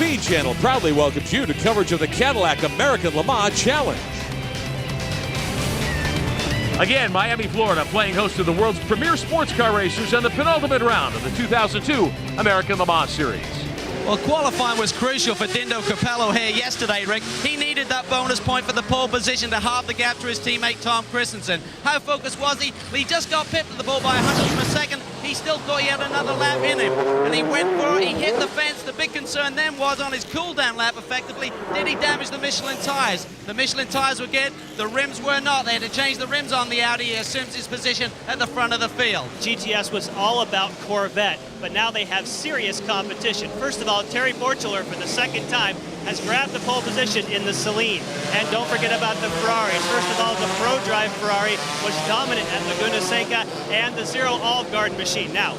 Speed Channel proudly welcomes you to coverage of the Cadillac American Le Mans Challenge. Again, Miami, Florida, playing host to the world's premier sports car racers and the penultimate round of the 2002 American Le Mans Series. Well, qualifying was crucial for Dindo Capello here yesterday, Rick. He needed that bonus point for the pole position to halve the gap to his teammate Tom Christensen. How focused was he? Well, he just got pipped at the ball by 100th of a second. He still thought he had another lap in him, and he went for it. He hit the fence. The big concern then was on his cool-down lap, effectively, did he damage the Michelin tires? The Michelin tires were good, the rims were not. They had to change the rims on the Audi. He assumes his position at the front of the field. GTS was all about Corvette, but now they have serious competition. First of all, Terry Borchler, for the second time, has grabbed the pole position in the Seline. And don't forget about the Ferraris. First of all, the Pro Drive Ferrari was dominant at Laguna Seca and the Zero All-Guard machine. Now,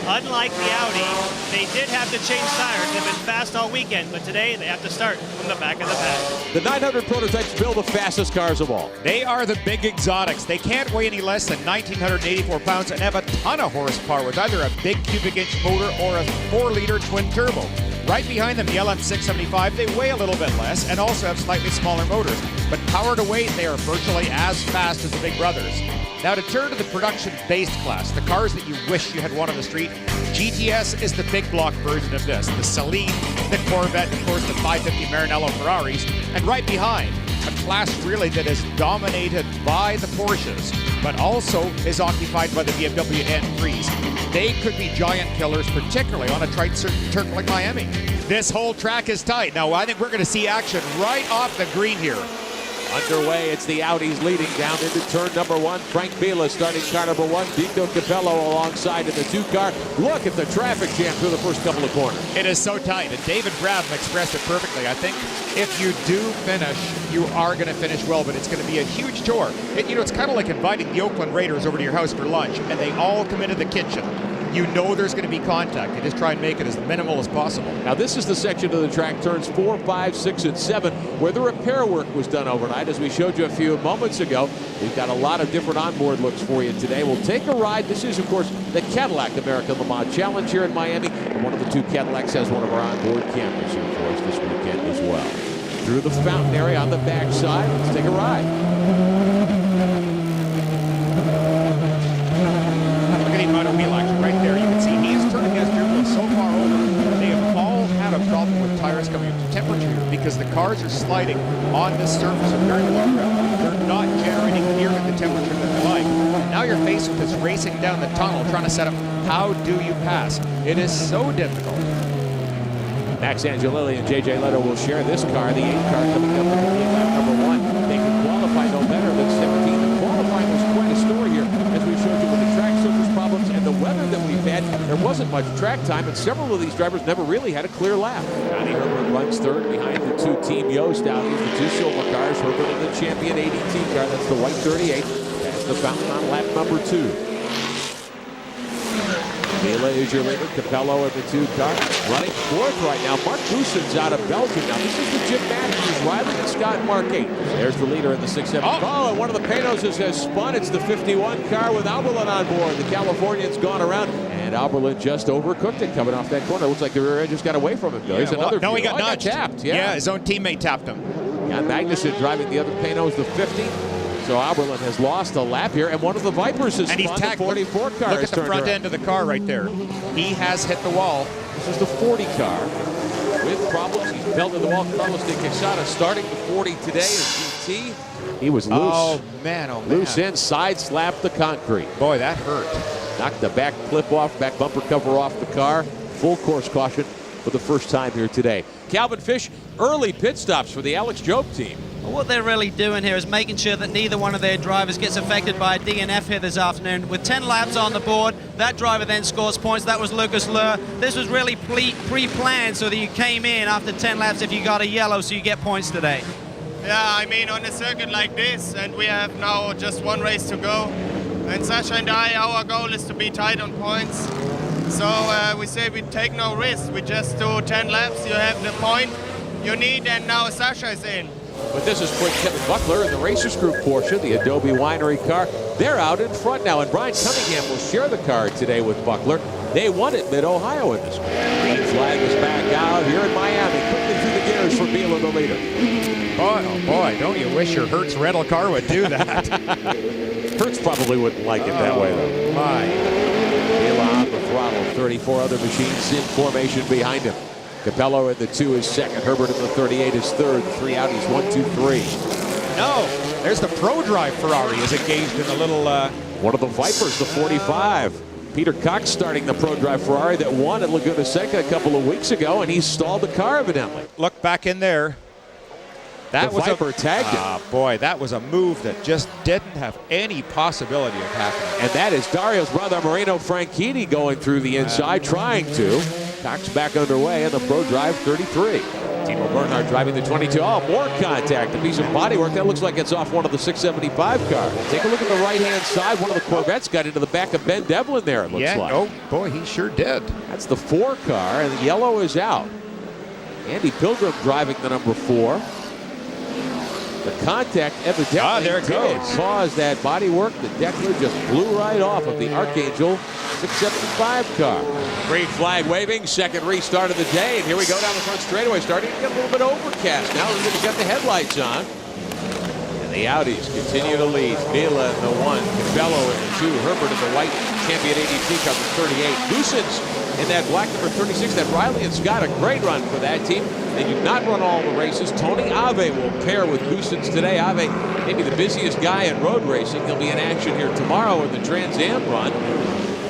unlike the Audi, they did have to change tires. They've been fast all weekend, but today they have to start from the back of the pack. The 900 prototypes build the fastest cars of all. They are the big exotics. They can't weigh any less than 1,984 pounds and have a ton of horsepower with either a big cubic inch motor or a 4-liter twin turbo. Right behind them, the LM675, they weigh a little bit less and also have slightly smaller motors. But power to weight, they are virtually as fast as the big brothers. Now to turn to the production-based class, the cars that you wish you had won on the street, GTS is the big block version of this. The Seline, the Corvette, of course the 550 Maranello Ferraris, and right behind, a class really that is dominated by the Porsches, but also is occupied by the BMW M3s. They could be giant killers, particularly on a trite turf like Miami. This whole track is tight. Now, I think we're going to see action right off the green here. Underway, it's the Audis leading down into turn number one. Frank Vila starting car number one. Dindo Capello alongside in the two car. Look at the traffic jam through the first couple of corners. It is so tight, and David Bradham expressed it perfectly. I think if you do finish, you are going to finish well, but it's going to be a huge chore. It's kind of like inviting the Oakland Raiders over to your house for lunch, and they all come into the kitchen. You know there's going to be contact. You just try and make it as minimal as possible. Now this is the section of the track, turns 4, 5, 6, and 7, where the repair work was done overnight. As we showed you a few moments ago, we've got a lot of different onboard looks for you today. We'll take a ride. This is, of course, the Cadillac American Le Mans Challenge here in Miami. And one of the two Cadillacs has one of our onboard cameras here for us this weekend as well. Through the fountain area on the backside, let's take a ride. Look at him on a wheel action right there. You can see he's turning his vehicle so far over. They have all had a problem with tires coming up to temperature here because the cars are sliding on this surface of very low ground. They're not generating near the temperature that they like. And now you're faced with this racing down the tunnel trying to set up how do you pass. It is so difficult. Max Angelilli and J.J. Leto will share this car, the 8 car coming up in lap number 1. They can qualify no better than 17. The qualifying was quite a story here, as we showed you with the track surface problems and the weather that we've had. There wasn't much track time, and several of these drivers never really had a clear lap. Johnny Herbert runs third behind the two Team Yost Audis, the two silver cars. Herbert in the champion 18 car, that's the white 38. That's the fountain on lap number 2. Vila is your leader. Capello in the 2 car. Running fourth right now. Mark Boussin's out of Belgium. Now, this is the Jim Matthews rival and Scott Marquez. There's the leader in the 6-7. Oh, and one of the Penalties has spun. It's the 51 car with Alberlin on board. The Californian's gone around, and Alberlin just overcooked it coming off that corner. Looks like the rear end just got away from him. Yeah, There's another. No, he got nudged. Tapped. Yeah, his own teammate tapped him. Jan Magnussen driving the other Penos, the 50. So Alberlin has lost a lap here, and one of the Vipers has and he's spun. The 44 car. Look at the front end of the car right there. He has hit the wall. This is the 40 car with problems. He's belted the wall. Carlos de Quesada starting the 40 today as GT. He was loose. Oh, man. Loose in, side slapped the concrete. Boy, that hurt. Knocked the back clip off, back bumper cover off the car. Full course caution for the first time here today. Calvin Fish, early pit stops for the Alex Job team. What they're really doing here is making sure that neither one of their drivers gets affected by a DNF here this afternoon. With 10 laps on the board, that driver then scores points. That was Lucas Luhr. This was really pre-planned so that you came in after 10 laps if you got a yellow, so you get points today. Yeah, I mean, on a circuit like this, and we have now just one race to go. And Sasha and I, our goal is to be tight on points. So we say we take no risks. We just do 10 laps. You have the point you need, and now Sasha is in. But this is quick. Kevin Buckler in the Racers Group Porsche, the Adobe Winery car. They're out in front now, and Brian Cunningham will share the car today with Buckler. They won at Mid-Ohio in this car. Green flag is back out here in Miami. the leader. Boy, oh boy, don't you wish your Hertz rental car would do that? Hertz probably wouldn't like it that way, though. My. Vila on the throttle. 34 other machines in formation behind him. Capello in the 2 is second. Herbert in the 38 is third. The 3 Audis, 1, 2, 3. No, there's the Pro Drive Ferrari is engaged in a little... One of the Vipers, the 45. Peter Cox starting the Pro Drive Ferrari that won at Laguna Seca a couple of weeks ago, and he stalled the car evidently. Look back in there. That the was Viper tagged him. Ah, boy, that was a move that just didn't have any possibility of happening. And that is Dario's brother Marino Franchitti going through the inside, trying to. Cox back underway in the Pro Drive 33. Timo Bernhard driving the 22. Oh, more contact. A piece of bodywork. That looks like it's off one of the 675 cars. Take a look at the right-hand side. One of the Corvettes got into the back of Ben Devlin there, it looks like. Oh, boy, he sure did. That's the 4 car, and the yellow is out. Andy Pilgrim driving the number 4. The contact evidently there it goes. caused that bodywork. The deck lid just blew right off of the Archangel 675 car. Green flag waving, second restart of the day, and here we go down the front straightaway, starting to get a little bit overcast. Now we're going to get the headlights on. And the Audis continue to lead. Vila in the 1, Capello in the 2, Herbert in the white Champion ADT car, the 38. Goosens in that black number 36. That Riley and Scott, a great run for that team. They do not run all the races. Tony Ave will pair with Goosens today. Ave, maybe the busiest guy in road racing. He'll be in action here tomorrow in the Trans Am run.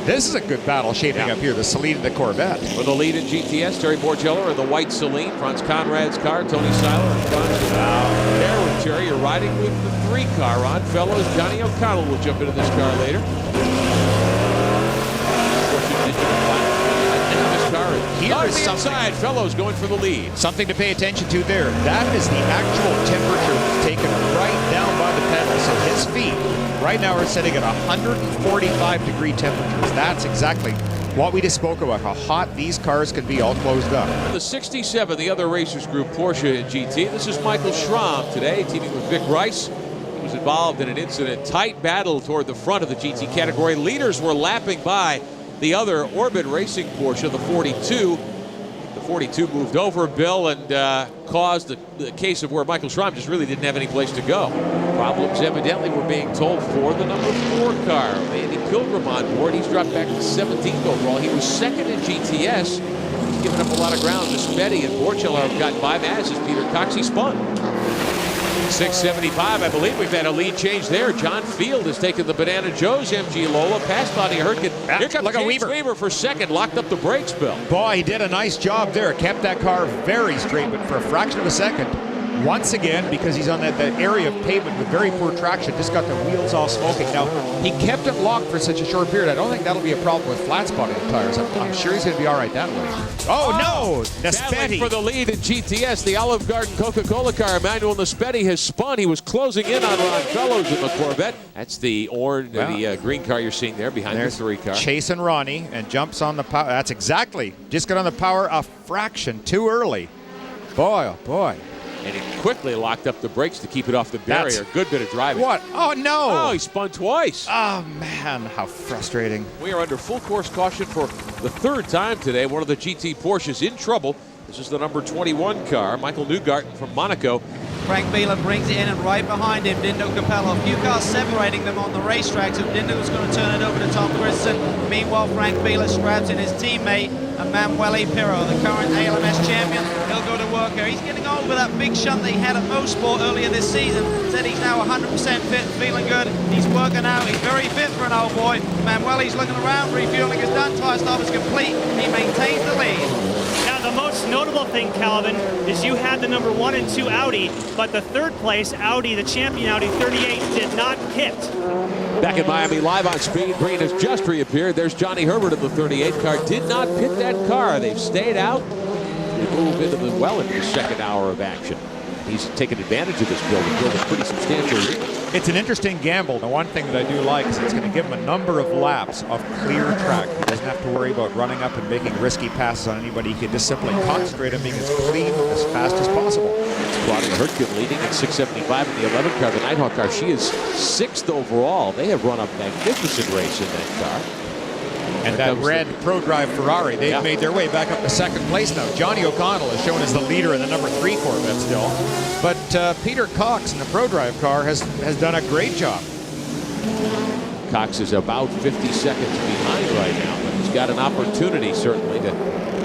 This is a good battle shaping up here, the Seline and the Corvette. For the lead in GTS, Terry Borgello in the white Seline. Franz Conrad's car, Tony Seiler in front. There with Terry, you're riding with the 3 car on. Fellows, Johnny O'Connell will jump into this car later. Here on is the something. inside, Fellows going for the lead. Something to pay attention to there. That is the actual temperature that's taken right down by the pedal. So his feet right now are sitting at 145 degree temperatures. That's exactly what we just spoke about, how hot these cars can be all closed up. The 67, the other racers group, Porsche and GT. This is Michael Schramm today, teaming with Vic Rice. He was involved in an incident, tight battle toward the front of the GT category. Leaders were lapping by the other Orbit Racing Porsche, the 42. The 42 moved over Bill and caused the case of where Michael Schramm just really didn't have any place to go. Problems evidently were being told for the number 4 car. Andy Pilgrim on board. He's dropped back to 17th overall. He was second in GTS. He's given up a lot of ground to Spetty and Borchello have gotten by, as is Peter Cox. He spun. 675, I believe we've had a lead change there. John Field has taken the Banana Joe's MG Lola past Claudia Hurtgen. Here comes James Weaver for second, locked up the brakes, Bill. Boy, he did a nice job there. Kept that car very straight, but for a fraction of a second, once again, because he's on that area of pavement with very poor traction, just got the wheels all smoking. Now, he kept it locked for such a short period. I don't think that'll be a problem with flat spotting the tires. I'm sure he's going to be all right that way. Oh, no! Battling Naspetti for the lead in GTS, the Olive Garden Coca-Cola car. Emmanuel Naspetti has spun. He was closing in on Ron Fellows in the Corvette. That's the orange, the green car you're seeing there behind the 3 car. Chasing Ronnie and jumps on the power. That's exactly. Just got on the power a fraction too early. Boy, oh boy. And he quickly locked up the brakes to keep it off the barrier. Good bit of driving. What? Oh, no. Oh, he spun twice. Oh, man, how frustrating. We are under full course caution for the 3rd time today. One of the GT Porsches in trouble. This is the number 21 car, Michael Newgarden from Monaco. Frank Vila brings it in, and right behind him, Dindo Capello. A few cars separating them on the racetrack, so Dindo's going to turn it over to Tom Christensen. Meanwhile, Frank Vila straps in his teammate, Emanuele Pirro, the current ALMS champion. He'll go to work here. He's getting on with that big shunt that he had at Mosport earlier this season. Said he's now 100% fit, feeling good. He's working out. He's very fit for an old boy. Emanuele's looking around, refueling is done. Tire stop is complete. He maintains the lead. Now, the most notable thing, Calvin, is you had the number 1 and 2 Audi, but the 3rd place Audi, the champion Audi 38, did not pit. Back in Miami, live on Speed, Green has just reappeared. There's Johnny Herbert in the 38 car. Did not pit that car. They've stayed out. They move into the 2nd hour of action. He's taken advantage of this build. The build is pretty substantial. It's an interesting gamble. The one thing that I do like is it's going to give him a number of laps of clear track. He doesn't have to worry about running up and making risky passes on anybody. He can just simply concentrate on being as clean, as fast as possible. Claudia Hurtgen leading at 675 in the 11 car. The Nighthawk car, she is 6th overall. They have run a magnificent race in that car. And that red Pro Drive Ferrari, they've made their way back up to second place now. Johnny O'Connell is shown as the leader in the number 3 Corvette still. But Peter Cox in the Pro Drive car has done a great job. Cox is about 50 seconds behind right now, but he's got an opportunity certainly to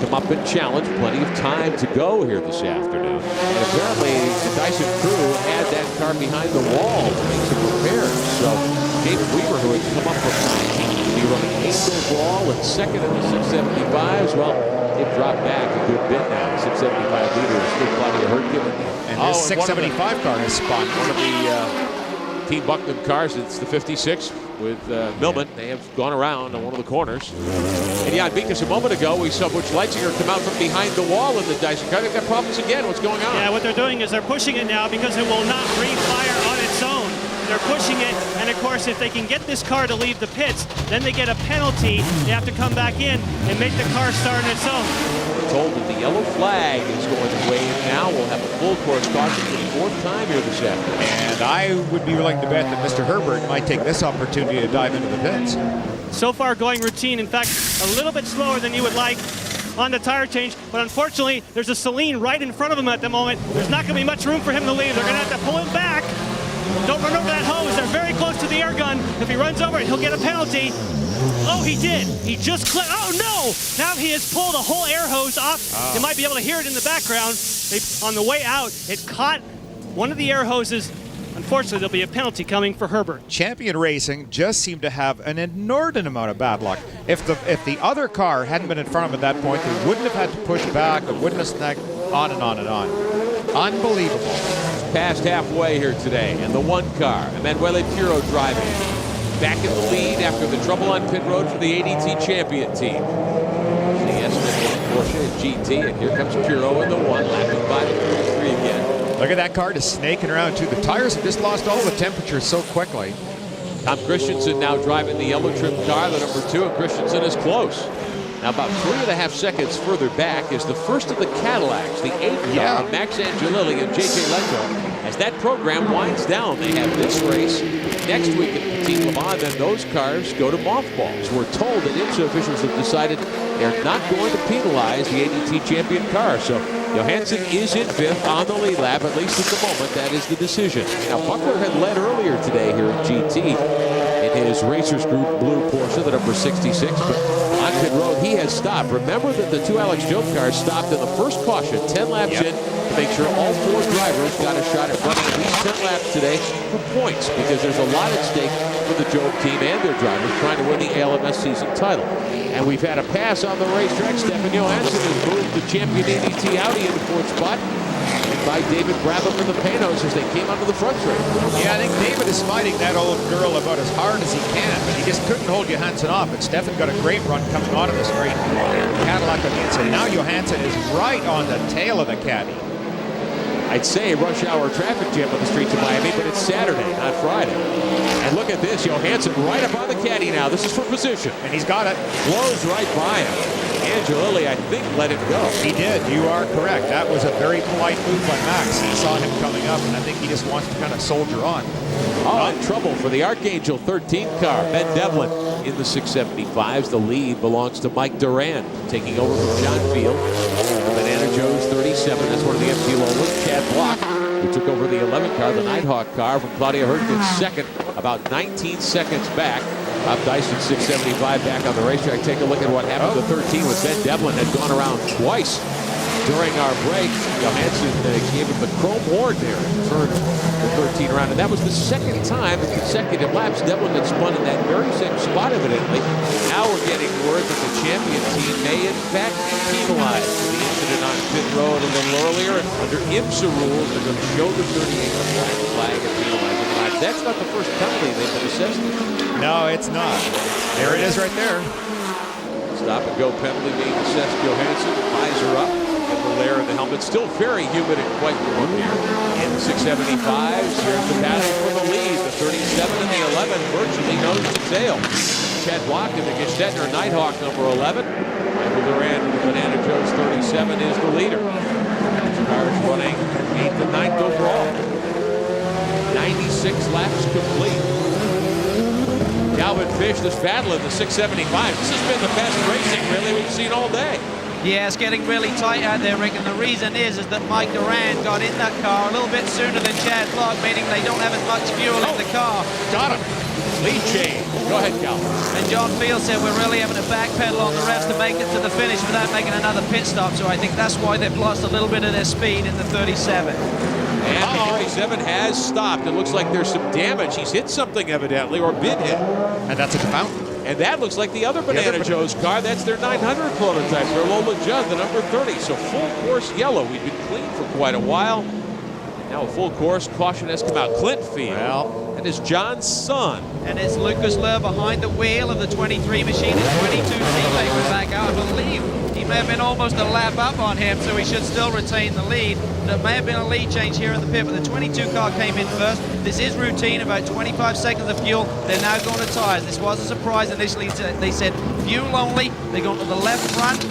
come up and challenge. Plenty of time to go here this afternoon. And apparently the Dyson crew had that car behind the wall to make some repairs. So David Weaver, who had come up from 19th, he running 8th overall and 2nd in the 675s. Well, they've dropped back a good bit now. The 675 leader is still Claudia Hurtgen. And this 675 car has spun one of the Team Bucknam cars. It's the 56 with Millman. They have gone around on one of the corners. And yeah, just a moment ago, we saw Butch Leitzinger come out from behind the wall in the Dyson car. They've got problems again. What's going on? Yeah, what they're doing is they're pushing it now because it will not refire on its own. They're pushing it, and of course, if they can get this car to leave the pits, then they get a penalty. They have to come back in and make the car start on its own. We're told that the yellow flag is going to wave now. We'll have a full course caution for the 4th time here this afternoon. And I would be willing to bet that Mr. Herbert might take this opportunity to dive into the pits. So far going routine, in fact, a little bit slower than you would like on the tire change, but unfortunately, there's a Seline right in front of him at the moment. There's not going to be much room for him to leave. They're going to have to pull him back. Don't run over that hose. They're very close to the air gun. If he runs over it, he'll get a penalty. Oh, he did. He just clipped. Oh, no! Now he has pulled a whole air hose off. You might be able to hear it in the background. On the way out, it caught one of the air hoses. Unfortunately, there'll be a penalty coming for Herbert. Champion Racing just seemed to have an inordinate amount of bad luck. If the other car hadn't been in front of them at that point, they wouldn't have had to push back. They wouldn't have snagged on and on and on. Unbelievable. Past halfway here today, and the 1 car, Emanuele Piro driving. Back in the lead after the trouble on pit road for the ADT champion team. The S1 Porsche GT, and here comes Piro in the 1, lapping by the 33 again. Look at that car just snaking around too. The tires have just lost all the temperature so quickly. Tom Christensen now driving the yellow trim car, the number 2, and Christensen is close. Now about 3.5 seconds further back is the first of the Cadillacs, the 8th car, Max Angelilli and J.J. Leto. As that program winds down, they have this race next week at Petit Le Mans, then those cars go to mothballs. We're told that IMSA officials have decided they're not going to penalize the ADT champion car. So Johansson is in 5th on the lead lap, at least at the moment. That is the decision. Now, Buckler had led earlier today here at GT in his Racers Group blue Porsche, the number 66, but on pit road, he has stopped. Remember that the 2 Alex Job cars stopped in the first caution, 10 laps in, to make sure all 4 drivers got a shot at running at least 10 laps today for points, because there's a lot at stake for the Job team and their drivers trying to win the ALMS season title. And we've had a pass on the racetrack. Stefan Johansson has moved the champion ADT Audi into 4th spot. And by David Brabham and the Panos as they came onto the front straight. Yeah, I think David is fighting that old girl about as hard as he can, but he just couldn't hold Johansson off. And Stefan got a great run coming onto the straight. Cadillac on the inside. Now Johansson is right on the tail of the Caddy. I'd say rush hour traffic jam on the streets of Miami, but it's Saturday, not Friday. And look at this, Johansson right up on the Caddy now. This is for position. And he's got it. Blows right by him. Angelilli, I think, let it go. He did. You are correct. That was a very polite move by Max. He saw him coming up, and I think he just wants to kind of soldier on. Oh, in trouble for the Archangel 13 car. Ben Devlin in the 675s. The lead belongs to Mike Duran, taking over from John Field. Banana Joe's 37. That's one of the MT Lolas. Chad Block, who took over the 11 car, the Nighthawk car, from Claudia Hurtgen's 2nd, about 19 seconds back. Up Dyson 675 back on the racetrack. Take a look at what happened to 13 with Ben Devlin. Had gone around twice during our break. Johansson gave him the chrome horn there and turned the 13 around. And that was the 2nd time in consecutive laps Devlin had spun in that very same spot, evidently. Now we're getting word that the champion team may in fact be penalized for the incident on pit road a little earlier. And under IMSA rules, they're going to show the 38 flag and penalize the laps. That's not the first penalty they've been assessed. No, it's not. There it is right there. Stop and go penalty being assessed. Johansson, visor up, and the layer of the helmet. Still very humid and quite warm here in the 675s. Here's the battle for the lead. The 37 and the 11 virtually nose to tail. Chad Block in the Gestetner Nighthawk number 11. Michael Duran with the Banana Joe's 37 is the leader. Cars running 8th and 9th overall. 96 laps complete. Calvin Fish, this battle in the 675. This has been the best racing, really, we've seen all day. Yeah, it's getting really tight out there, Rick, and the reason is that Mike Durand got in that car a little bit sooner than Chad Block, meaning they don't have as much fuel in the car. Got him. Lead change. Go ahead, Cal. And John Field said we're really having to backpedal on the revs to make it to the finish without making another pit stop, so I think that's why they've lost a little bit of their speed in the 37. And the 37 has stopped. It looks like there's some damage. He's hit something evidently, or been hit. And that's at the fountain. And that looks like the other Banana Joe's car. That's their 900 prototype for Lola Judd, the number 30. So full course yellow. We've been clean for quite a while. Now a full course caution has come out. Clint Field. Well, and it's John's son. And it's Lucas Lur behind the wheel of the 23 machine. His 22 teammate was back out, I believe. He may have been almost a lap up on him, so he should still retain the lead. There may have been a lead change here in the pit, but the 22 car came in first. This is routine, about 25 seconds of fuel. They're now going to tires. This was a surprise initially. They said fuel only. They're going to the left front.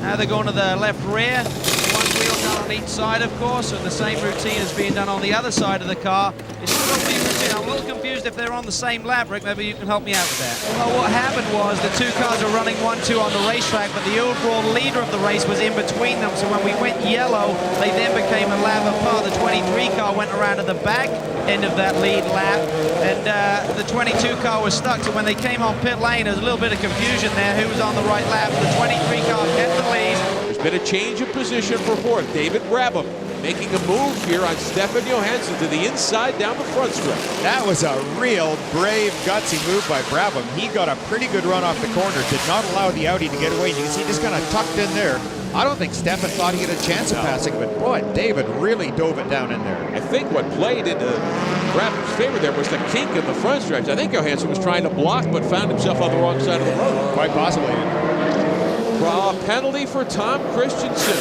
Now they're going to the left rear. One wheel done on each side, of course, and the same routine is being done on the other side of the car. It's still being routine. I'm a little confused if they're on the same lap, Rick. Maybe you can help me out with that. Well, what happened was the two cars are running 1-2 on the racetrack, but the overall leader of the race was in between them. So when we went yellow, they then became a lap apart. The 23 car went around to the back end of that lead lap, and the 22 car was stuck. So when they came on pit lane, there was a little bit of confusion there. Who was on the right lap? The 23 car kept the lead. There's been a change of position for fourth. David Brabham making a move here on Stefan Johansson to the inside down the front stretch. that was a real brave, gutsy move by Brabham. He got a pretty good run off the corner, did not allow the Audi to get away. You can see just kind of tucked in there. I don't think Stefan thought he had a chance of passing, but boy, David really dove it down in there. I think what played into Brabham's favor there was the kink in the front stretch. I think Johansson was trying to block, but found himself on the wrong side of the road. Quite possibly. A penalty for Tom Christensen.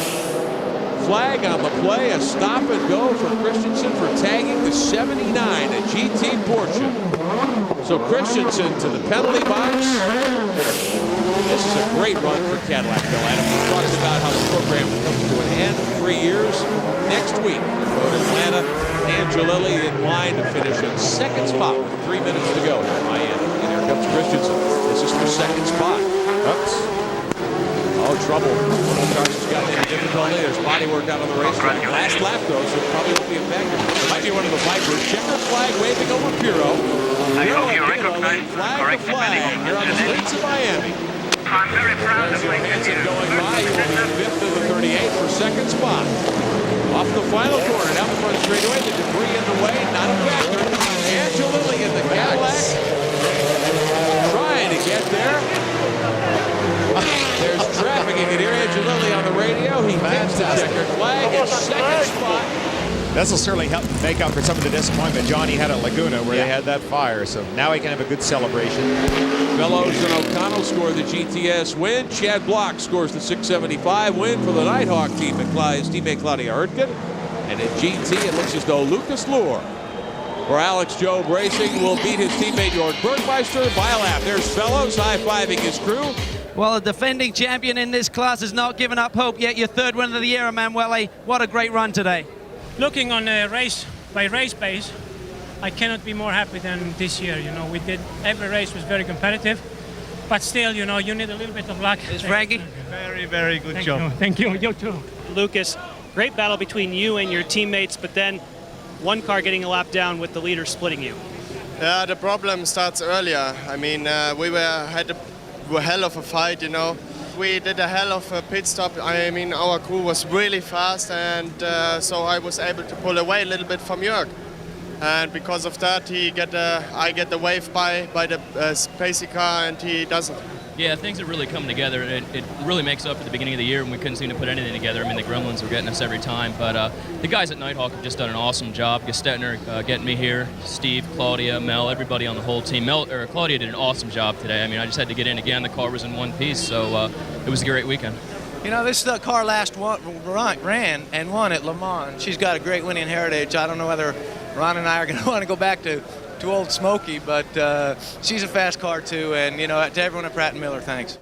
Flag on the play, a stop and go for Christensen for tagging the 79 at GT Porsche. So Christensen to the penalty box. This is a great run for Cadillac, Bill Adams. We talked about how the program comes to an end in 3 years. Next week, we go to Atlanta. Angelilli in line to finish in second spot with 3 minutes to go in Miami. And here comes Christensen. This is for second spot. Oops. Oh, trouble. Cars has gotten into difficulty. There's body work out on the racetrack. Last lap, though, so it probably won't be a factor. It might be one of the Vipers. Checker flag waving over Piro. I hope you Piro recognize the flag correct the flag here on the streets of Miami. I'm very proud of my Johansson going by. He will be fifth of the 38 for second spot. Off the final corner, down the front straightaway. The debris in the way, not a factor. Angelilli in the Cadillac. Trying to get there. There's traffic. You can hear Angelilli on the radio. He gets the checkered flag in second spot. This will certainly help make up for some of the disappointment Johnny had at Laguna where they had that fire. So now he can have a good celebration. Fellows and O'Connell score the GTS win. Chad Block scores the 675 win for the Nighthawk team and his teammate Claudia Hurtgen. And in GT, it looks as though Lucas Lure for Alex Job Racing will beat his teammate Jörg Bergmeister by a lap. There's Fellows high-fiving his crew. Well, the defending champion in this class has not given up hope yet. Your third win of the year, Emanuele. What a great run today. Looking on a race by race base, I cannot be more happy than this year. You know, we did, every race was very competitive, but still, you know, you need a little bit of luck. Is Frankie? Very, very good Thank job. you. Thank you. You too. Lucas, great battle between you and your teammates, but then one car getting a lap down with the leader splitting you. Yeah, the problem starts earlier. I mean, we had a hell of a fight, you know. We did a hell of a pit stop. I mean, our crew was really fast, and so I was able to pull away a little bit from Jörg. And because of that, I get the wave by the Spacey car, and he doesn't. Yeah, things are really coming together. It really makes up for the beginning of the year when we couldn't seem to put anything together. I mean, the gremlins were getting us every time. But the guys at Nighthawk have just done an awesome job. Gestetner getting me here, Steve, Claudia, Mel, everybody on the whole team. Claudia did an awesome job today. I mean, I just had to get in again. The car was in one piece, so it was a great weekend. You know, this car ran and won at Le Mans. She's got a great winning heritage. I don't know whether Ron and I are going to want to go back to Old Smoky, but she's a fast car too, and you know, to everyone at Pratt & Miller, thanks.